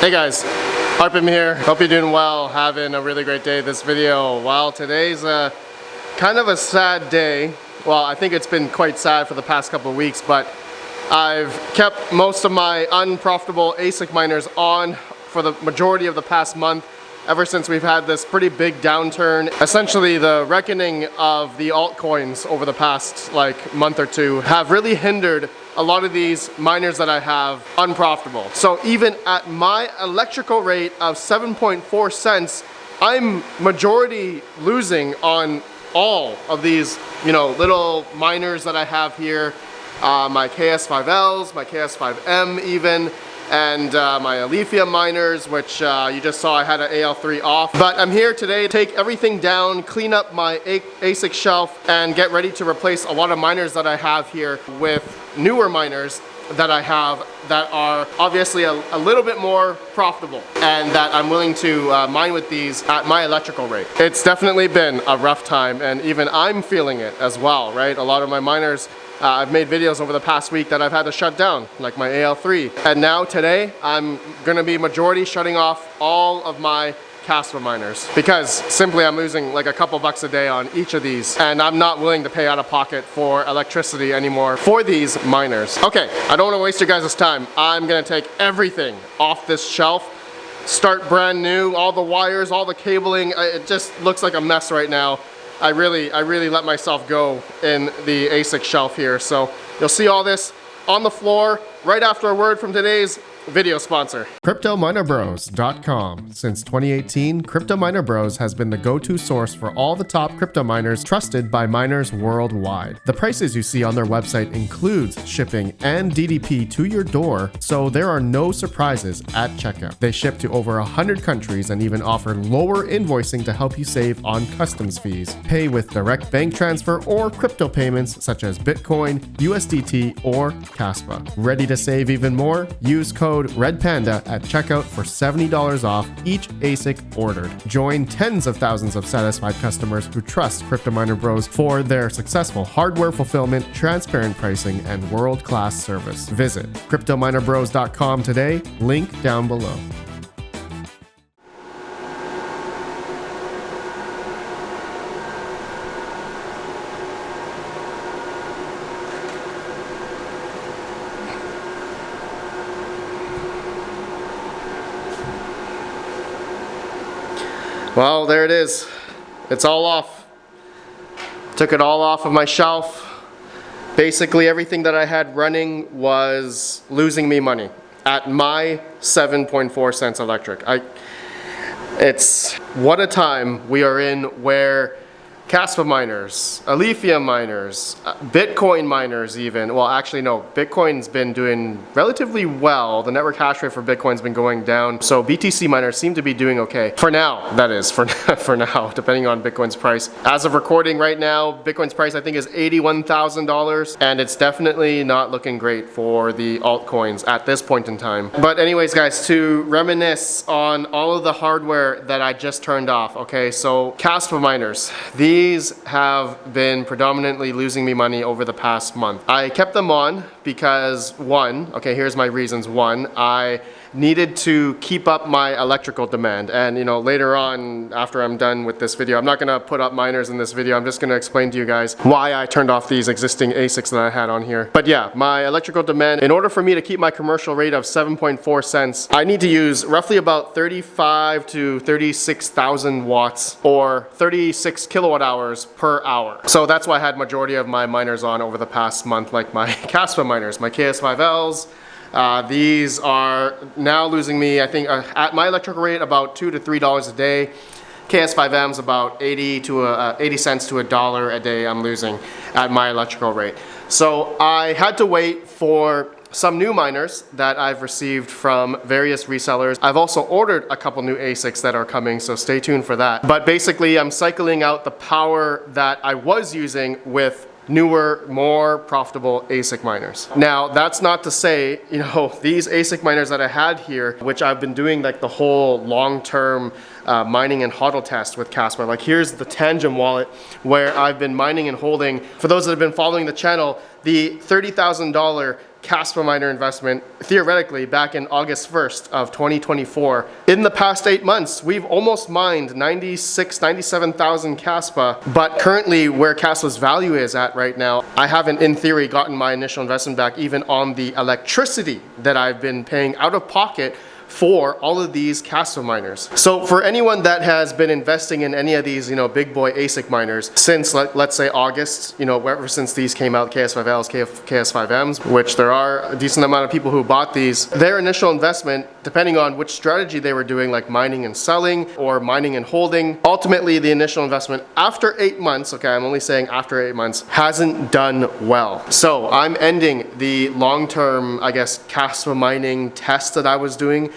Hey guys, RedPandaMining here. Hope you're doing well, having a really great day. This video, well, today's kind of a sad day. Well, I think it's been quite sad for the past couple of weeks, but I've kept most of my unprofitable ASIC miners on for the majority of the past month, ever since we've had this pretty big downturn. Essentially, the reckoning of the altcoins over the past month or two have really hindered a lot of these miners that I have unprofitable. So even at my electrical rate of 7.4 cents, I'm majority losing on all of these, little miners that I have here. My KS5Ls, my KS5M even, and my Alethea miners, which you just saw I had an AL3 off. But I'm here today to take everything down, clean up my ASIC shelf, and get ready to replace a lot of miners that I have here with newer miners that I have that are obviously a little bit more profitable and that I'm willing to mine with these at my electrical rate. It's definitely been a rough time, and even I'm feeling it as well, right? A lot of my miners, I've made videos over the past week that I've had to shut down, like my AL3. And now today, I'm gonna be majority shutting off all of my Kaspa miners because simply I'm losing like a couple bucks a day on each of these, and I'm not willing to pay out of pocket for electricity anymore for these miners. Okay, I don't want to waste your guys' time. I'm gonna take everything off this shelf, start brand new, all the wires, all the cabling. It just looks like a mess right now. I really let myself go in the ASIC shelf here. So you'll see all this on the floor right after a word from today's video sponsor. CryptoMinerBros.com. Since 2018, Crypto Miner Bros has been the go-to source for all the top crypto miners trusted by miners worldwide. The prices you see on their website includes shipping and DDP to your door, so there are no surprises at checkout. They ship to over 100 countries and even offer lower invoicing to help you save on customs fees. Pay with direct bank transfer or crypto payments such as Bitcoin, USDT, or Kaspa. Ready to save even more? Use code RedPanda at checkout for $70 off each ASIC ordered. Join tens of thousands of satisfied customers who trust Crypto Miner Bros for their successful hardware fulfillment, transparent pricing, and world-class service. Visit CryptoMinerBros.com today, link down below. Well, there it is. It's all off. Took it all off of my shelf. Basically, everything that I had running was losing me money at my 7.4 cents electric. It's what a time we are in where Kaspa miners, Alethea miners, Bitcoin miners even, well actually no, Bitcoin's been doing relatively well. The network hash rate for Bitcoin's been going down, so BTC miners seem to be doing okay. For now, that is, for now, depending on Bitcoin's price. As of recording right now, Bitcoin's price I think is $81,000, and it's definitely not looking great for the altcoins at this point in time. But anyways guys, to reminisce on all of the hardware that I just turned off, okay, so Kaspa miners, these have been predominantly losing me money over the past month. I kept them on because one, okay, here's my reasons. One, I needed to keep up my electrical demand, and later on after I'm done with this video, I'm not gonna put up miners in this video. I'm just gonna explain to you guys why I turned off these existing ASICs that I had on here. But yeah, my electrical demand, in order for me to keep my commercial rate of 7.4 cents, I need to use roughly about 35 to 36,000 watts or 36 kilowatt hours per hour. So that's why I had majority of my miners on over the past month, like my Kaspa miners, my KS5Ls. These are now losing me, I think, at my electrical rate, about $2 to $3 a day. KS5M's about 80 cents to $1 a day I'm losing at my electrical rate. So I had to wait for some new miners that I've received from various resellers. I've also ordered a couple new ASICs that are coming, so stay tuned for that. But basically, I'm cycling out the power that I was using with newer, more profitable ASIC miners. Now, that's not to say, these ASIC miners that I had here, which I've been doing like the whole long-term mining and hodl test with Kaspa. Like here's the Tangem wallet where I've been mining and holding. For those that have been following the channel, the $30,000 Kaspa Miner investment theoretically back in August 1st of 2024. In the past 8 months, we've almost mined 97,000 Kaspa, but currently where Kaspa's value is at right now, I haven't in theory gotten my initial investment back even on the electricity that I've been paying out of pocket for all of these Kaspa miners. So for anyone that has been investing in any of these, big boy ASIC miners since let's say August, ever since these came out, KS5Ls, KS5Ms, which there are a decent amount of people who bought these, their initial investment, depending on which strategy they were doing, like mining and selling or mining and holding, ultimately the initial investment after 8 months, okay, I'm only saying after 8 months, hasn't done well. So I'm ending the long-term, I guess, Kaspa mining test that I was doing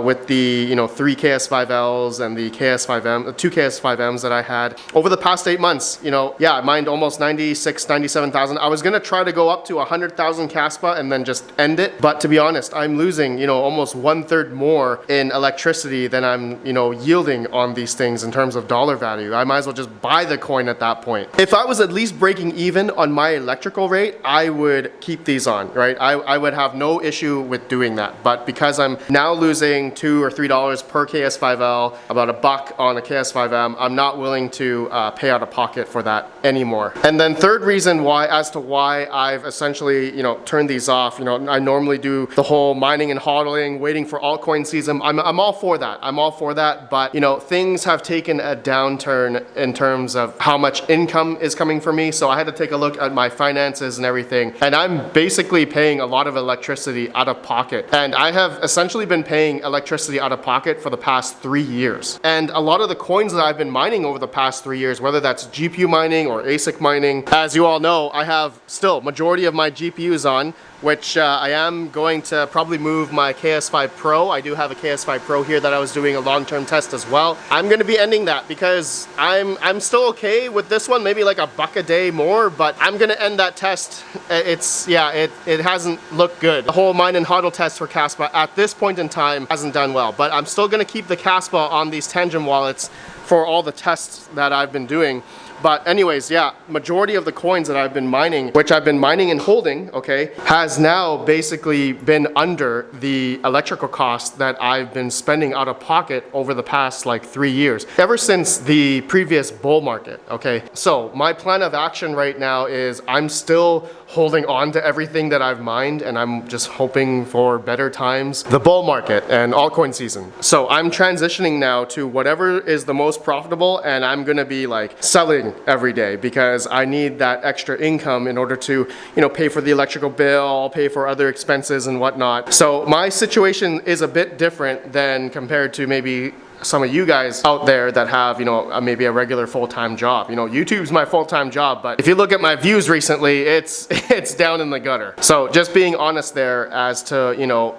with the 3 KS5Ls and the KS5M, 2 KS5Ms that I had over the past 8 months. I mined almost 97,000. I was gonna try to go up to 100,000 Kaspa and then just end it, but to be honest, I'm losing almost 1/3 more in electricity than I'm yielding on these things in terms of dollar value. I might as well just buy the coin at that point. If I was at least breaking even on my electrical rate, I would keep these on, right? I would have no issue with doing that, but because I'm now losing $2 or $3 per KS5L, about $1 on a KS5M, I'm not willing to pay out of pocket for that anymore. And then third reason why, as to why I've essentially, turned these off, I normally do the whole mining and hodling, waiting for altcoin season. I'm all for that. I'm all for that, but things have taken a downturn in terms of how much income is coming for me. So I had to take a look at my finances and everything. And I'm basically paying a lot of electricity out of pocket. And I have essentially been paying electricity out of pocket for the past 3 years. And a lot of the coins that I've been mining over the past 3 years, whether that's GPU mining or ASIC mining, as you all know, I have still majority of my GPUs on, which I am going to probably move my KS5 Pro. I do have a KS5 Pro here that I was doing a long-term test as well. I'm gonna be ending that because I'm still okay with this one, maybe like $1 a day more, but I'm gonna end that test. It hasn't looked good. The whole mine and hodl test for Kaspa at this point in time hasn't done well, but I'm still gonna keep the Kaspa on these Tangent wallets for all the tests that I've been doing. But anyways, majority of the coins that I've been mining, which I've been mining and holding, okay, has now basically been under the electrical costs that I've been spending out of pocket over the past like 3 years, ever since the previous bull market, okay? So my plan of action right now is I'm still holding on to everything that I've mined, and I'm just hoping for better times, the bull market and altcoin season. So I'm transitioning now to whatever is the most profitable, and I'm gonna be like selling every day because I need that extra income in order to, pay for the electrical bill, pay for other expenses and whatnot. So my situation is a bit different than compared to maybe some of you guys out there that have, maybe a regular full-time job. YouTube's my full-time job, but if you look at my views recently, it's down in the gutter. So just being honest there as to,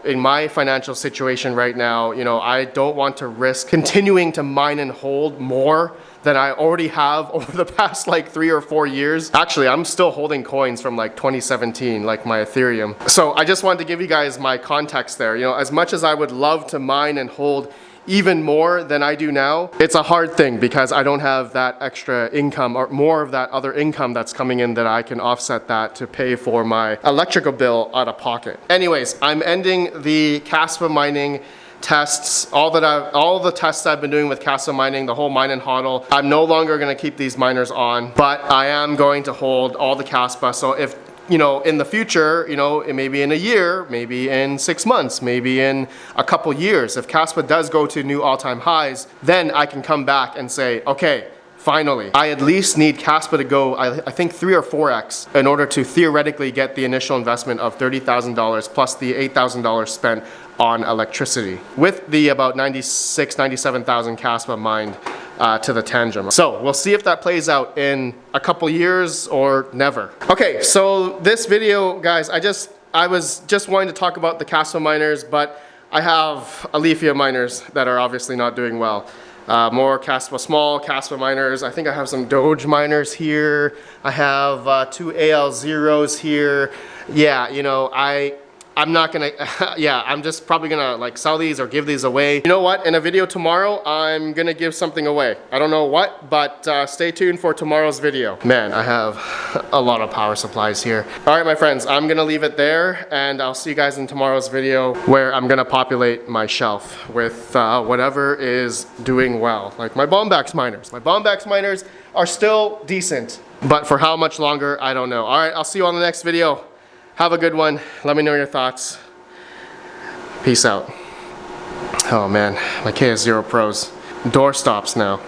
in my financial situation right now, I don't want to risk continuing to mine and hold more than I already have over the past like 3 or 4 years. Actually, I'm still holding coins from like 2017, like my Ethereum. So I just wanted to give you guys my context there. As much as I would love to mine and hold even more than I do now, it's a hard thing because I don't have that extra income or more of that other income that's coming in that I can offset that to pay for my electrical bill out of pocket. Anyways, I'm ending the Kaspa mining tests, all the tests I've been doing with Kaspa mining, the whole mine and hodl. I'm no longer gonna keep these miners on, but I am going to hold all the Kaspa. So if in the future, maybe in a year, maybe in 6 months, maybe in a couple years, if Kaspa does go to new all-time highs, then I can come back and say, okay, finally, I at least need Kaspa to go, I think 3 or 4x in order to theoretically get the initial investment of $30,000 plus the $8,000 spent on electricity with the about 97,000 Kaspa mined to the Tangent. So we'll see if that plays out in a couple years or never. Okay, so this video, guys, I was just wanting to talk about the Kaspa miners, but I have Aletheia miners that are obviously not doing well. More Kaspa, small Kaspa miners. I think I have some Doge miners here. I have 2 AL0s here. Yeah, I'm not gonna, yeah, I'm just probably gonna like sell these or give these away. You know what? In a video tomorrow, I'm gonna give something away. I don't know what, but stay tuned for tomorrow's video. Man, I have a lot of power supplies here. All right, my friends, I'm gonna leave it there, and I'll see you guys in tomorrow's video where I'm gonna populate my shelf with whatever is doing well. Like my Bombax miners. My Bombax miners are still decent, but for how much longer, I don't know. All right, I'll see you on the next video. Have a good one. Let me know your thoughts. Peace out. Oh man, my KS0 Pros. Door stops now.